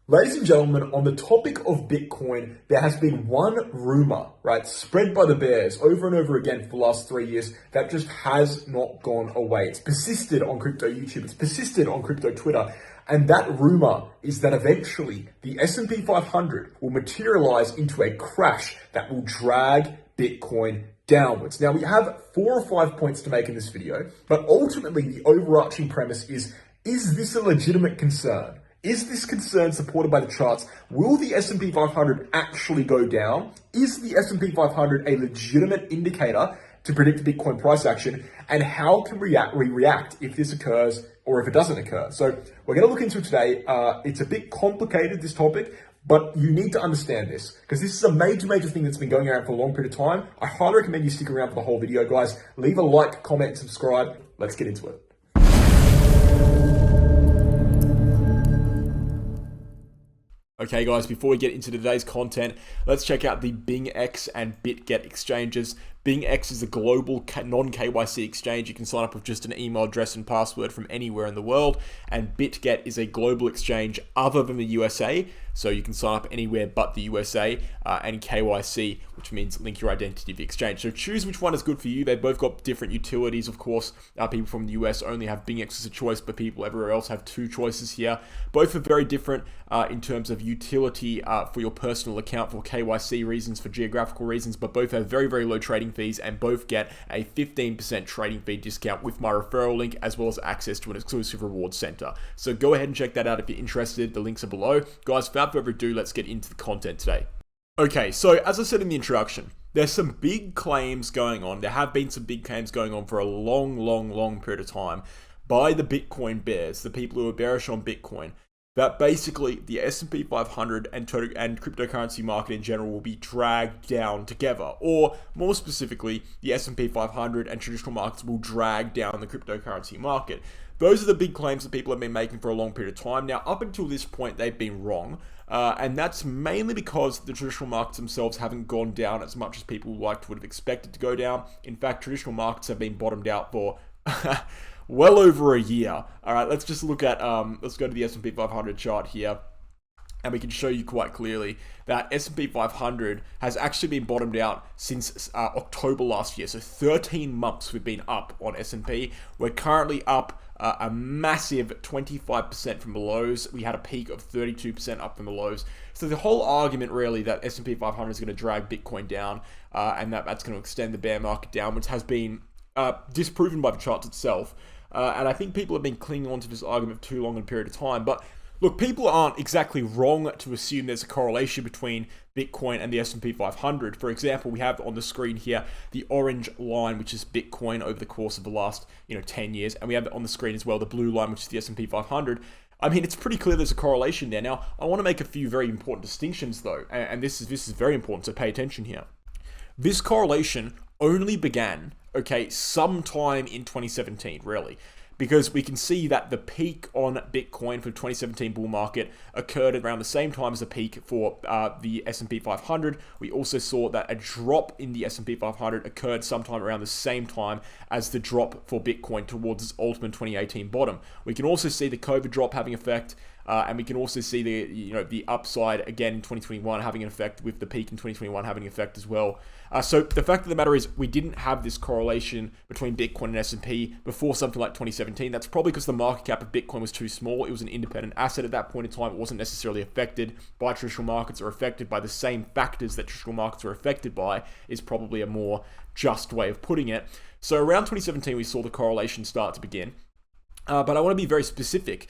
Ladies and gentlemen, on the topic of Bitcoin, there has been one rumor, right, spread by the bears over and over again for the last 3 years that just has not gone away. It's persisted on crypto YouTube, it's persisted on crypto Twitter, and that rumor is that eventually the S&P 500 will materialize into a crash that will drag Bitcoin downwards. Now, we have 4 or 5 points to make in this video, but ultimately the overarching premise is this a legitimate concern? Is this concern supported by the charts? Will the S&P 500 actually go down? Is the S&P 500 a legitimate indicator to predict Bitcoin price action? And how can we react if this occurs or if it doesn't occur? So we're going to look into it today. It's a bit complicated, this topic, but you need to understand this because this is a major thing that's been going around for a long period of time. I highly recommend you stick around for the whole video, guys. Leave a like, comment, and subscribe. Let's get into it. Okay guys, before we get into today's content, let's check out the Bingx and Bitget exchanges. Bingx is a global non-KYC exchange. You can sign up with just an email address and password from anywhere in the world. And Bitget is a global exchange other than the USA. So you can sign up anywhere but the USA, and KYC, which means link your identity to the exchange. So choose which one is good for you. They've both got different utilities, of course. People from the US only have Bingx as a choice, but people everywhere else have 2 choices here. Both are very different in terms of utility for your personal account, for KYC reasons, for geographical reasons, but both have very low trading fees and both get a 15% trading fee discount with my referral link, as well as access to an exclusive rewards center. So go ahead and check that out if you're interested. The links are below. Guys, without further ado, let's get into the content today. Okay, so as I said in the introduction, there's some big claims going on. There have been some big claims going on for a long period of time by the Bitcoin bears, the people who are bearish on Bitcoin, that basically the S&P 500 and cryptocurrency market in general will be dragged down together, or more specifically, the S&P 500 and traditional markets will drag down the cryptocurrency market. Those are the big claims that people have been making for a long period of time. Now, up until this point, they've been wrong, and that's mainly because the traditional markets themselves haven't gone down as much as people would have expected to go down. In fact, traditional markets have been bottomed out for well over a year. All right, let's just look at, let's go to the S&P 500 chart here, and we can show you quite clearly that S&P 500 has actually been bottomed out since October last year. So 13 months we've been up on S&P. We're currently up a massive 25% from the lows. We had a peak of 32% up from the lows. So the whole argument really that S&P 500 is going to drag Bitcoin down and that's going to extend the bear market downwards has been disproven by the charts itself. And I think people have been clinging on to this argument for too long a period of time. But look, people aren't exactly wrong to assume there's a correlation between Bitcoin and the S&P 500. For example, we have on the screen here the orange line, which is Bitcoin over the course of the last 10 years. And we have on the screen as well the blue line, which is the S&P 500. I mean, it's pretty clear there's a correlation there. Now, I want to make a few very important distinctions, though. And this is very important, so pay attention here. This correlation only began, sometime in 2017, really. Because we can see that the peak on Bitcoin for the 2017 bull market occurred around the same time as the peak for the S&P 500. We also saw that a drop in the S&P 500 occurred sometime around the same time as the drop for Bitcoin towards its ultimate 2018 bottom. We can also see the COVID drop having effect, and we can also see the upside again in 2021 having an effect, with the peak in 2021 having an effect as well. So the fact of the matter is we didn't have this correlation between Bitcoin and S&P before something like 2017. That's probably because the market cap of Bitcoin was too small. It was an independent asset at that point in time. It wasn't necessarily affected by traditional markets or affected by the same factors that traditional markets are affected by, is probably a more just way of putting it. So around 2017, we saw the correlation start to begin. But I want to be very specific.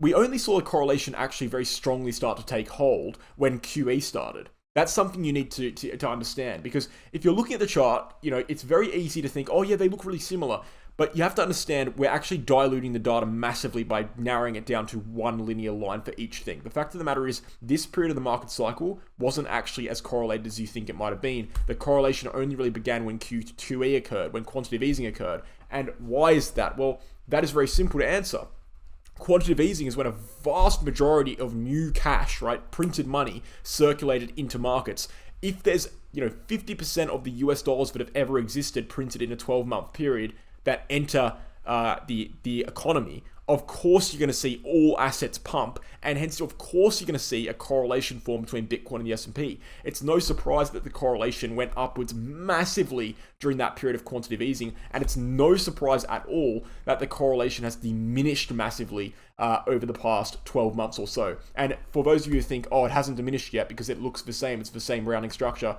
We only saw the correlation actually very strongly start to take hold when QE started. That's something you need to understand, because if you're looking at the chart, it's very easy to think, oh yeah, they look really similar. But you have to understand we're actually diluting the data massively by narrowing it down to one linear line for each thing. The fact of the matter is this period of the market cycle wasn't actually as correlated as you think it might have been. The correlation only really began when QE occurred, when quantitative easing occurred. And why is that? Well, that is very simple to answer. Quantitative easing is when a vast majority of new cash, right, printed money, circulated into markets. If there's 50% of the US dollars that have ever existed printed in a 12-month period that enter the economy, of course you're going to see all assets pump, and hence of course you're going to see a correlation form between Bitcoin and the S&P. It's no surprise that the correlation went upwards massively during that period of quantitative easing, and it's no surprise at all that the correlation has diminished massively over the past 12 months or so. And for those of you who think, oh, it hasn't diminished yet because it looks the same, it's the same rounding structure,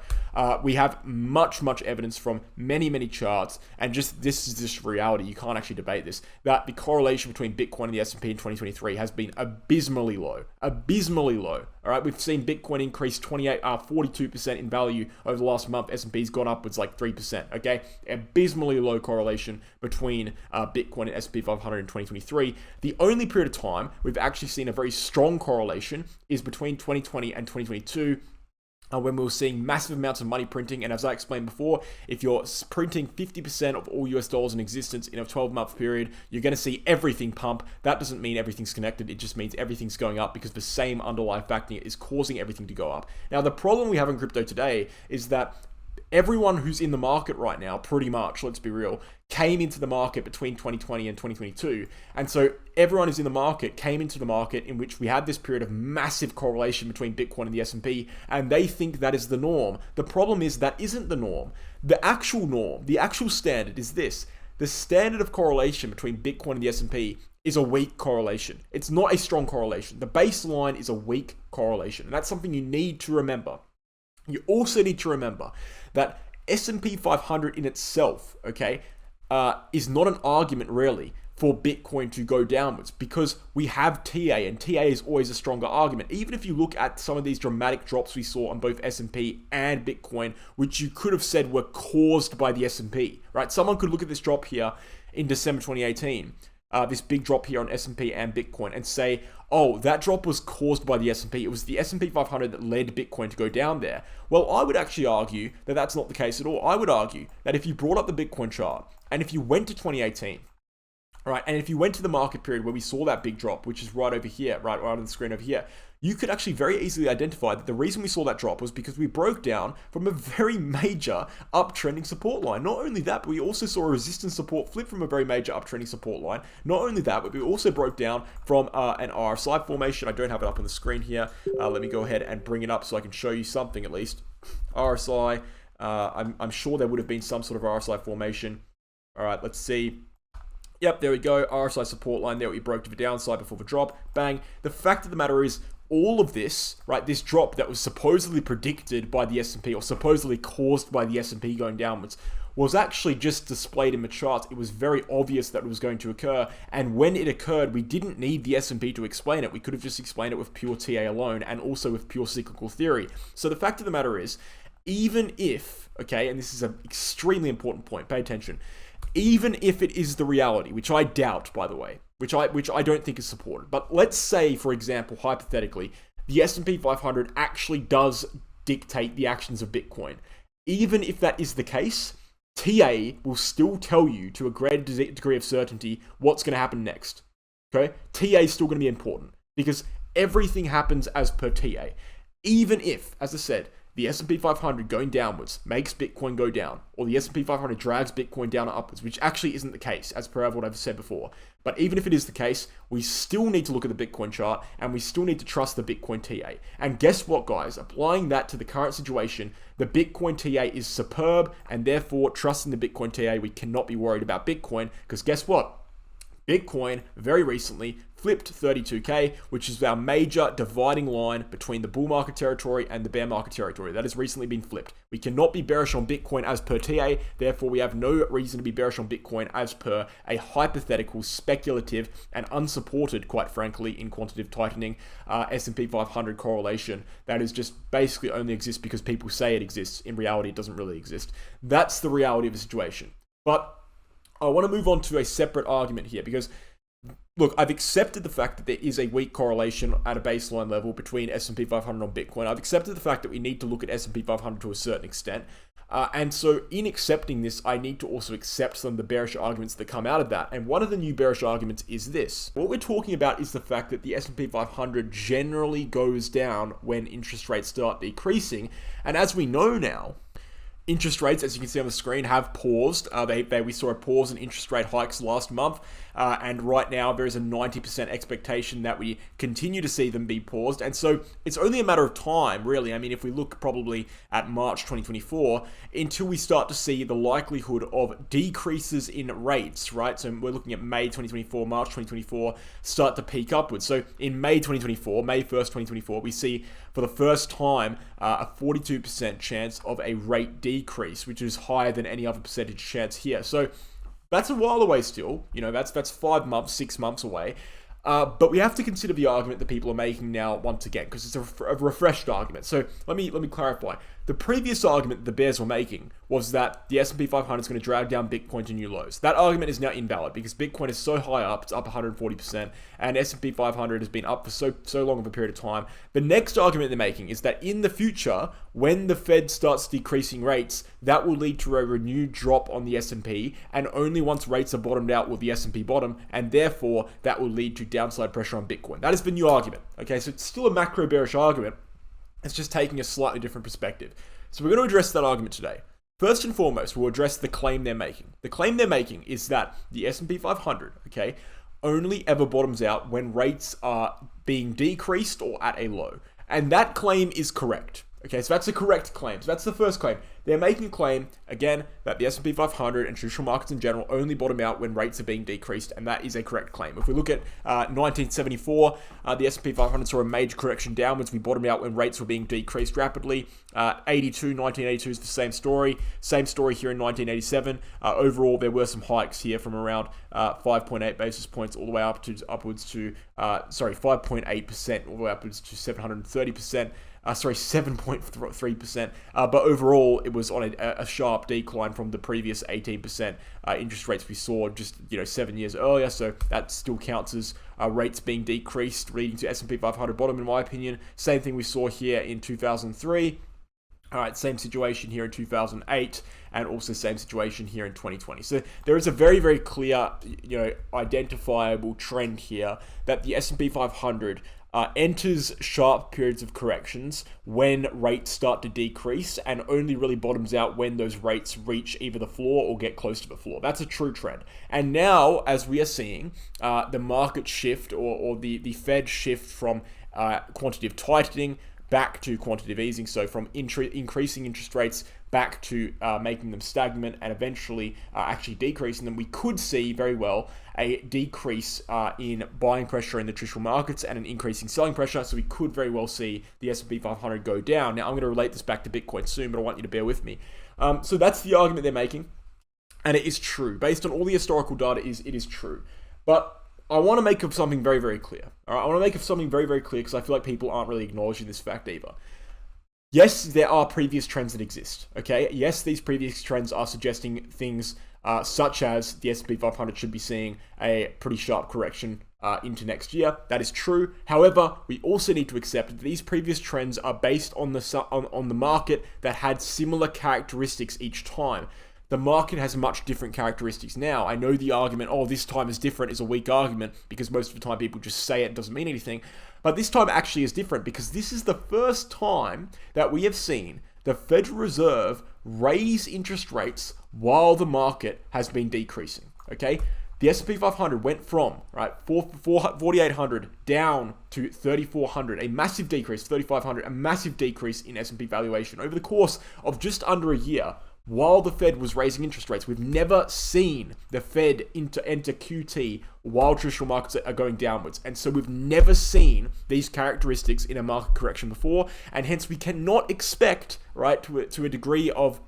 we have much evidence from many charts, and just this is just reality. You can't actually debate this, that the correlation between Bitcoin and the S&P in 2023 has been abysmally low. All right, we've seen Bitcoin increase 42% in value over the last month. S&P's gone upwards like 3%. Okay, abysmally low correlation between Bitcoin and S&P 500 in 2023. The only period of time we've actually seen a very strong correlation is between 2020 and 2022. When we were seeing massive amounts of money printing. And as I explained before, if you're printing 50% of all US dollars in existence in a 12-month period, you're going to see everything pump. That doesn't mean everything's connected. It just means everything's going up because the same underlying factor is causing everything to go up. Now, the problem we have in crypto today is that everyone who's in the market right now, pretty much, let's be real, came into the market between 2020 and 2022. And so everyone who's in the market came into the market in which we had this period of massive correlation between Bitcoin and the S&P, and they think that is the norm. The problem is that isn't the norm. The actual norm, the actual standard is this. The standard of correlation between Bitcoin and the S&P is a weak correlation. It's not a strong correlation. The baseline is a weak correlation. And that's something you need to remember. You also need to remember that S&P 500 in itself, okay, is not an argument really for Bitcoin to go downwards, because we have TA, and TA is always a stronger argument. Even if you look at some of these dramatic drops we saw on both S&P and Bitcoin, which you could have said were caused by the S&P, right? Someone could look at this drop here in December 2018, this big drop here on S&P and Bitcoin, and say, oh, that drop was caused by the S&P. It was the S&P 500 that led Bitcoin to go down there. Well, I would actually argue that that's not the case at all. I would argue that if you brought up the Bitcoin chart, and if you went to 2018, right, and if you went to the market period where we saw that big drop, which is right over here, right on the screen over here, you could actually very easily identify that the reason we saw that drop was because we broke down from a very major uptrending support line. Not only that, but we also saw a resistance support flip from a very major uptrending support line. Not only that, but we also broke down from an RSI formation. I don't have it up on the screen here. Let me go ahead and bring it up so I can show you something at least. RSI, I'm sure there would have been some sort of RSI formation. All right, let's see. Yep, there we go. RSI support line there. We broke to the downside before the drop. Bang. The fact of the matter is, all of this, right, this drop that was supposedly predicted by the S&P or supposedly caused by the S&P going downwards was actually just displayed in the charts. It was very obvious that it was going to occur. And when it occurred, we didn't need the S&P to explain it. We could have just explained it with pure TA alone and also with pure cyclical theory. So the fact of the matter is, even if, okay, and this is an extremely important point, pay attention, even if it is the reality, which I doubt, by the way, which I don't think is supported. But let's say, for example, hypothetically, the S&P 500 actually does dictate the actions of Bitcoin. Even if that is the case, TA will still tell you to a greater degree of certainty what's going to happen next. Okay? TA is still going to be important because everything happens as per TA. Even if, as I said, the S&P 500 going downwards makes Bitcoin go down, or the S&P 500 drags Bitcoin down or upwards, which actually isn't the case, as per what I've said before. But even if it is the case, we still need to look at the Bitcoin chart, and we still need to trust the Bitcoin TA. And guess what, guys? Applying that to the current situation, the Bitcoin TA is superb, and therefore, trusting the Bitcoin TA, we cannot be worried about Bitcoin, because guess what? Bitcoin very recently flipped 32K, which is our major dividing line between the bull market territory and the bear market territory. That has recently been flipped. We cannot be bearish on Bitcoin as per TA, therefore we have no reason to be bearish on Bitcoin as per a hypothetical, speculative, and unsupported, quite frankly, in quantitative tightening S&P 500 correlation that is just basically only exists because people say it exists. In reality, it doesn't really exist. That's the reality of the situation. But I want to move on to a separate argument here because, look, I've accepted the fact that there is a weak correlation at a baseline level between S&P 500 and Bitcoin. I've accepted the fact that we need to look at S&P 500 to a certain extent. And so in accepting this, I need to also accept some of the bearish arguments that come out of that. And one of the new bearish arguments is this. What we're talking about is the fact that the S&P 500 generally goes down when interest rates start decreasing. And as we know now, Interest rates, as you can see on the screen, have paused. We saw a pause in interest rate hikes last month, and right now there is a 90% expectation that we continue to see them be paused. And so it's only a matter of time, really. I mean, if we look probably at March 2024, until we start to see the likelihood of decreases in rates, right? So we're looking at May 2024, March 2024, start to peak upwards. So in May 2024, May 1st, 2024, we see for the first time a 42% chance of a rate decrease, which is higher than any other percentage chance here. So that's a while away still. You know, that's 5 months, 6 months away. But we have to consider the argument that people are making now once again, because it's a refreshed argument. So let me clarify. The previous argument the bears were making was that the S&P 500 is going to drag down Bitcoin to new lows. That argument is now invalid because Bitcoin is so high up, it's up 140%, and S&P 500 has been up for so long of a period of time. The next argument they're making is that in the future, when the Fed starts decreasing rates, that will lead to a renewed drop on the S&P, and only once rates are bottomed out will the S&P bottom, and therefore that will lead to downside pressure on Bitcoin. That is the new argument. Okay, so it's still a macro bearish argument. It's just taking a slightly different perspective. So we're going to address that argument today. First and foremost, we'll address the claim they're making. The claim they're making is that the S&P 500, okay, only ever bottoms out when rates are being decreased or at a low. And that claim is correct. Okay, so that's a correct claim. So that's the first claim. They're making a claim, again, that the S&P 500 and traditional markets in general only bottom out when rates are being decreased, and that is a correct claim. If we look at 1974, the S&P 500 saw a major correction downwards. We bottomed out when rates were being decreased rapidly. 1982 is the same story. Same story here in 1987. Overall, there were some hikes here from around 5.8 basis points all the way upwards to 5.8% all the way upwards to 730%. 7.3%. But overall, it was on a sharp decline from the previous 18% interest rates we saw just 7 years earlier. So that still counts as rates being decreased, leading to S&P 500 bottom, in my opinion. Same thing we saw here in 2003. All right, same situation here in 2008, and also same situation here in 2020. So there is a very, very clear, identifiable trend here that the S&P 500 enters sharp periods of corrections when rates start to decrease, and only really bottoms out when those rates reach either the floor or get close to the floor. That's a true trend. And now, as we are seeing, the market shift or the Fed shift from quantitative tightening back to quantitative easing, so from increasing interest rates back to making them stagnant and eventually actually decreasing them, we could see very well a decrease in buying pressure in the traditional markets and an increase in selling pressure. So we could very well see the S&P 500 go down. Now, I'm going to relate this back to Bitcoin soon, but I want you to bear with me. So that's the argument they're making, and it is true. Based on all the historical data, it is true. But I want to make something very, very clear. All right, I want to make something very, very clear because I feel like people aren't really acknowledging this fact either. Yes, there are previous trends that exist, okay? Yes, these previous trends are suggesting things such as the S&P 500 should be seeing a pretty sharp correction into next year. That is true. However, we also need to accept that these previous trends are based on the market that had similar characteristics each time. The market has much different characteristics now. I know the argument, this time is different, is a weak argument because most of the time people just say it doesn't mean anything. But this time actually is different because this is the first time that we have seen the Federal Reserve raise interest rates while the market has been decreasing. Okay? The S&P 500 went from 4,800 down to 3,400, a massive decrease, 3,500, a massive decrease in S&P valuation over the course of just under a year. While the Fed was raising interest rates, we've never seen the Fed enter QT while traditional markets are going downwards. And so we've never seen these characteristics in a market correction before. And hence we cannot expect, to a degree of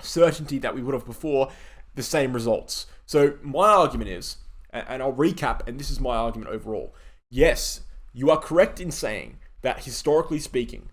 certainty that we would have before, the same results. So my argument is, and I'll recap, and this is my argument overall. Yes, you are correct in saying that historically speaking,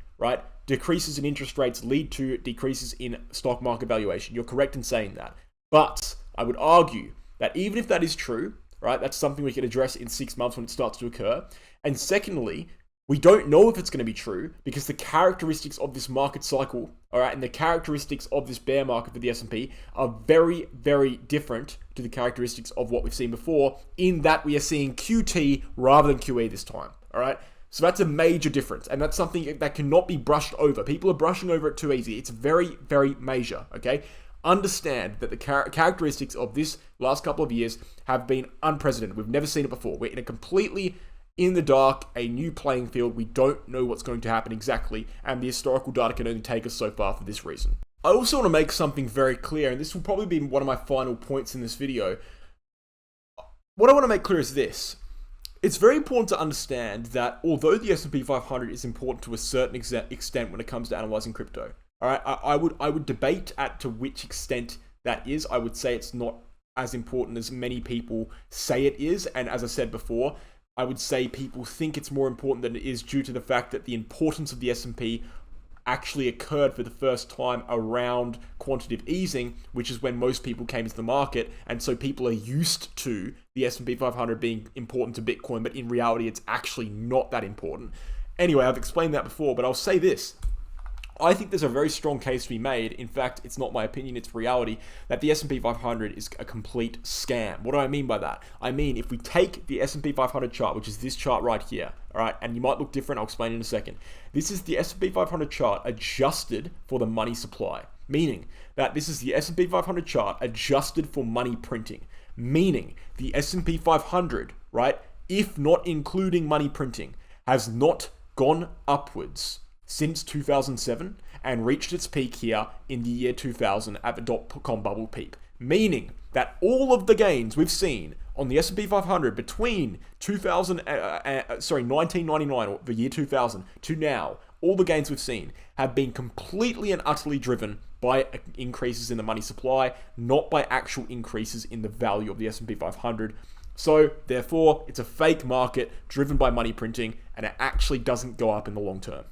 decreases in interest rates lead to decreases in stock market valuation. You're correct in saying that. But I would argue that even if that is true, that's something we can address in 6 months when it starts to occur. And secondly, we don't know if it's going to be true because the characteristics of this market cycle, and the characteristics of this bear market for the S&P are very, very different to the characteristics of what we've seen before, in that we are seeing QT rather than QE this time. All right. So that's a major difference, and that's something that cannot be brushed over. People are brushing over it too easy. It's very, very major, okay? Understand that the characteristics of this last couple of years have been unprecedented. We've never seen it before. We're in a completely in the dark, a new playing field. We don't know what's going to happen exactly, and the historical data can only take us so far for this reason. I also want to make something very clear, and this will probably be one of my final points in this video. What I want to make clear is this. It's very important to understand that although the S&P 500 is important to a certain extent when it comes to analyzing crypto, all right, I would debate to which extent that is. I would say it's not as important as many people say it is, and as I said before, I would say people think it's more important than it is due to the fact that the importance of the S&P actually occurred for the first time around quantitative easing, which is when most people came into the market, and so people are used to the S&P 500 being important to Bitcoin, but in reality it's actually not that important. Anyway, I've explained that before, but I'll say this. I think there's a very strong case to be made, in fact, it's not my opinion, it's reality, that the S&P 500 is a complete scam. What do I mean by that? I mean, if we take the S&P 500 chart, which is this chart right here, all right, and you might look different, I'll explain in a second. This is the S&P 500 chart adjusted for the money supply, meaning that this is the S&P 500 chart adjusted for money printing, meaning the S&P 500, right, if not including money printing, has not gone upwards since 2007 and reached its peak here in the year 2000 at the dot-com bubble peak, meaning that all of the gains we've seen on the S&P 500 between 1999 or the year 2000 to now, all the gains we've seen have been completely and utterly driven by increases in the money supply, not by actual increases in the value of the S&P 500. So therefore, it's a fake market driven by money printing, and it actually doesn't go up in the long term.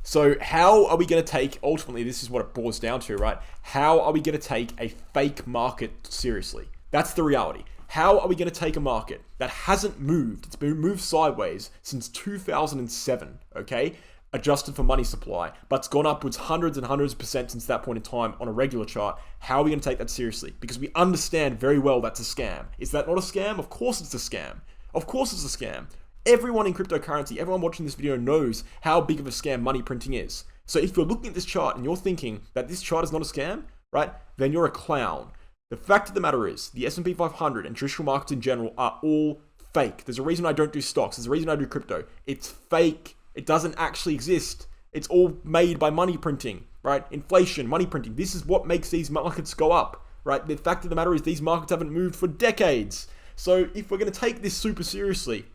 So how are we going to take, ultimately, this is what it boils down to, right? How are we going to take a fake market seriously? That's the reality. How are we going to take a market that hasn't moved, it's been moved sideways since 2007, okay? Adjusted for money supply, but it's gone upwards hundreds and hundreds of percent since that point in time on a regular chart. How are we going to take that seriously? Because we understand very well that's a scam. Is that not a scam? Of course it's a scam. Of course it's a scam. Everyone in cryptocurrency, everyone watching this video knows how big of a scam money printing is. So if you're looking at this chart and you're thinking that this chart is not a scam, right, then you're a clown. The fact of the matter is, the S&P 500 and traditional markets in general are all fake. There's a reason I don't do stocks. There's a reason I do crypto. It's fake. It doesn't actually exist. It's all made by money printing, right? Inflation, money printing. This is what makes these markets go up, right? The fact of the matter is these markets haven't moved for decades. So if we're going to take this super seriously,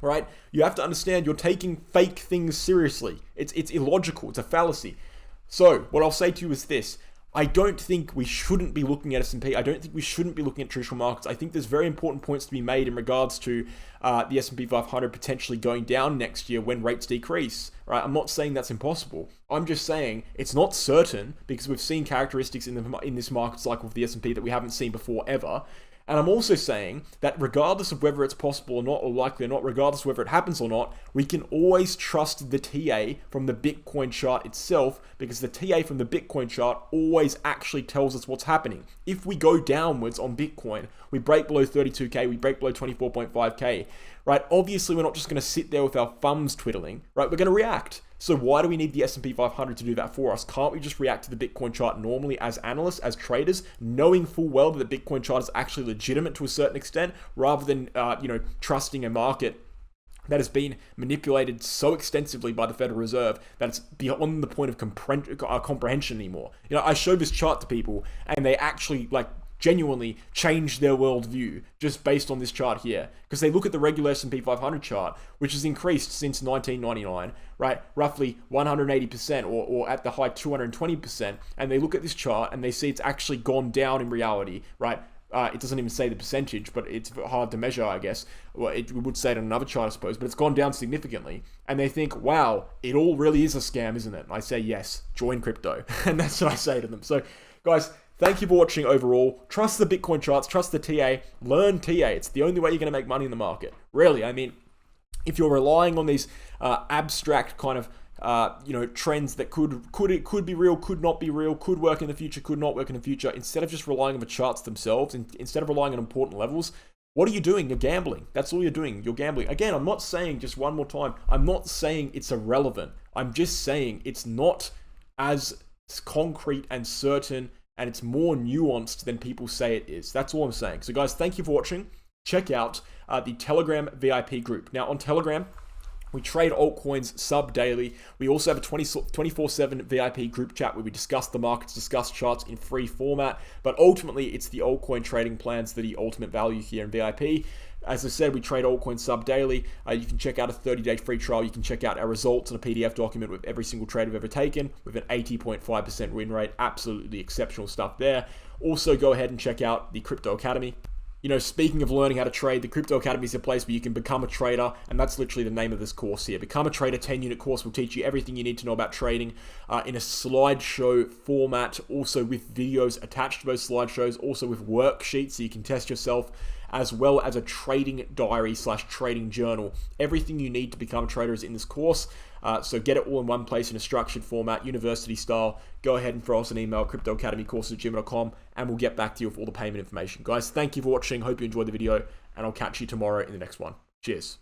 right, you have to understand you're taking fake things seriously. It's illogical. It's a fallacy. So what I'll say to you is this. I don't think we shouldn't be looking at S&P. I don't think we shouldn't be looking at traditional markets. I think there's very important points to be made in regards to the S&P 500 potentially going down next year when rates decrease, right? I'm not saying that's impossible. I'm just saying it's not certain because we've seen characteristics in this market cycle of the S&P that we haven't seen before ever. And I'm also saying that regardless of whether it's possible or not, or likely or not, regardless of whether it happens or not, we can always trust the TA from the Bitcoin chart itself, because the TA from the Bitcoin chart always actually tells us what's happening. If we go downwards on Bitcoin, we break below 32K, we break below 24.5K, right? Obviously, we're not just going to sit there with our thumbs twiddling, right? We're going to react. So why do we need the S&P 500 to do that for us? Can't we just react to the Bitcoin chart normally as analysts, as traders, knowing full well that the Bitcoin chart is actually legitimate to a certain extent, rather than trusting a market that has been manipulated so extensively by the Federal Reserve that it's beyond the point of comprehension anymore? You know, I show this chart to people and they actually genuinely change their worldview just based on this chart here, because they look at the regular S&P 500 chart, which has increased since 1999, right, roughly 180% or at the high 220%, and they look at this chart and they see it's actually gone down in reality, right? It doesn't even say the percentage, but it's hard to measure, I guess. Well, we would say it on another chart, I suppose, but it's gone down significantly. And they think, wow, it all really is a scam, isn't it? And I say, yes, join crypto. And that's what I say to them. So, guys, thank you for watching overall. Trust the Bitcoin charts, trust the TA, learn TA. It's the only way you're going to make money in the market. Really, I mean, if you're relying on these abstract kind of trends that could be real, could not be real, could work in the future, could not work in the future, instead of just relying on the charts themselves, and instead of relying on important levels, What are you doing? You're gambling. That's all you're doing. You're gambling. Again, I'm not saying, just one more time, I'm not saying it's irrelevant. I'm just saying it's not as concrete and certain, and it's more nuanced than people say it is. That's all I'm saying. So guys, thank you for watching. Check out the Telegram VIP group. Now on Telegram, we trade altcoins sub-daily. We also have a 24/7 VIP group chat where we discuss the markets, discuss charts in free format. But ultimately, it's the altcoin trading plans that are the ultimate value here in VIP. As I said, we trade altcoins sub-daily. You can check out a 30-day free trial. You can check out our results in a PDF document with every single trade we've ever taken with an 80.5% win rate. Absolutely exceptional stuff there. Also, go ahead and check out the Crypto Academy. You know, speaking of learning how to trade, the Crypto Academy is a place where you can become a trader, and that's literally the name of this course here. Become a Trader 10-unit course will teach you everything you need to know about trading in a slideshow format, also with videos attached to those slideshows, also with worksheets so you can test yourself, as well as a trading diary / trading journal. Everything you need to become a trader is in this course. So get it all in one place in a structured format, university style. Go ahead and throw us an email, cryptoacademycourses@gmail.com, and we'll get back to you with all the payment information. Guys, thank you for watching. Hope you enjoyed the video, and I'll catch you tomorrow in the next one. Cheers.